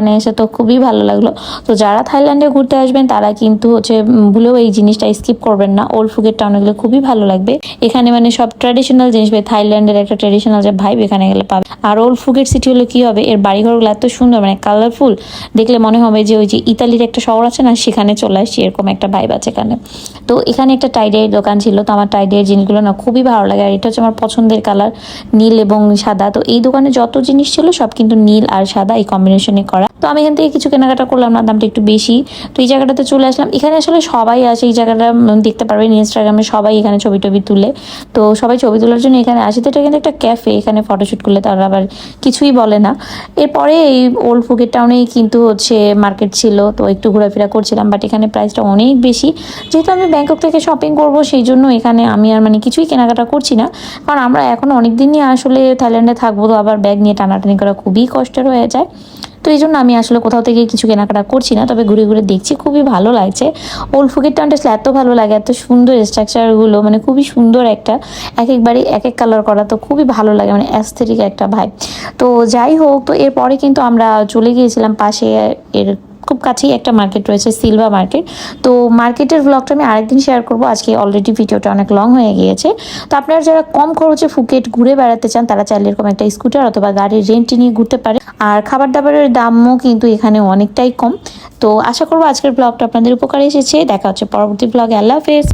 এখানে এসে তো খুবই ভালো লাগলো। তো যারা থাইল্যান্ডে ঘুরতে আসবেন তারা কিন্তু ভুলেও এই জিনিসটা স্কিপ করবেন না। ওল্ড ফুকেট টাউনে গেলে খুবই ভালো লাগবে। এখানে মানে সব ট্র্যাডিশনাল জিনিস পাবে, থাইল্যান্ডের একটা ট্র্যাডিশনাল যে ভাইব এখানে গেলে পাবে। আর ওল্ড ফুকেট সিটি হলে কি হবে, এর বাড়িঘরগুলো এত সুন্দর, মানে কালারফুল, দেখলে মনে হবে যে ওই যে ইতালির একটা শহর আছে না, সেখানে চলে আসছি, এরকম একটা ভাইব আছে এখানে। তো এখানে একটা টাইডের দোকান ছিল, তো আমার টাইডের জিনিসগুলো না খুবই ভালো লাগে। আর এটা হচ্ছে আমার পছন্দের কালার, নীল এবং সাদা। তো এই দোকানে যত জিনিস ছিল সব কিন্তু নীল আর সাদা এই কম্বিনেশনে করা। তো আমি এখান থেকে কিছু কেনাকাটা করলাম না, দামটা একটু বেশি। তো এই জায়গাটাতে চলে আসলাম। এখানে আসলে সবাই আসে, এই জায়গাটা দেখতে পারবেন ইনস্টাগ্রামে, সবাই এখানে ছবি টবি তুলে। তো সবাই ছবি তোলার জন্য এখানে আসে। তো এটা কিন্তু একটা ক্যাফে, এখানে ফটোশ্যুট করলে তারা আবার কিছুই বলে না। এরপরে এই ওল্ড ফুকেট টাউনেই কিন্তু মার্কেট ছিল, তো একটু ঘোরাফেরা করছিলাম। বাট এখানে প্রাইসটা অনেক বেশি। যেহেতু আমি ব্যাংকক থেকে শপিং করব, সেই জন্য এখানে আমি আর মানে কিছুই কেনাকাটা করছি না। কারণ আমরা এখন অনেক দিনই আসলে থাইল্যান্ডে থাকবো, তো আবার ব্যাগ নিয়ে টানাটানি করা খুবই কষ্টের হয়ে যায়। তো এই জন্য আমি আসলে কোথাও থেকে কিছু কেনাকাটা করছি না, তবে ঘুরে ঘুরে দেখছি, খুবই ভালো লাগছে। ওল্ড ফুকেট টাউনটা আসলে এত ভালো লাগে, এত সুন্দর স্ট্রাকচারগুলো, মানে খুবই সুন্দর একটা, এক এক বাড়ি এক এক কালার করা, তো খুবই ভালো লাগে, মানে অ্যাস্থেটিক একটা ভাইব। তো যাই হোক, তো এরপরে কিন্তু আমরা চলে গিয়েছিলাম পাশে, এর খুব কাছেই একটা মার্কেট রয়েছে, সিলভা মার্কেট। তো মার্কেটের ব্লগটা আমি আরেকদিন শেয়ার করবো, আজকে অলরেডি ভিডিওটা অনেক লং হয়ে গিয়েছে। তো আপনারা যারা কম খরচে ফুকেট ঘুরে বেড়াতে চান, তারা চাইলে এরকম একটা স্কুটার অথবা গাড়ির রেন্ট নিয়ে ঘুরতে পারে। আর খাবার দাবারের দামও কিন্তু এখানে অনেকটাই কম। তো আশা করবো আজকের ব্লগটা আপনাদের উপকারে এসেছে। দেখা হচ্ছে পরবর্তী ব্লগে। আল্লাহ হাফেজ।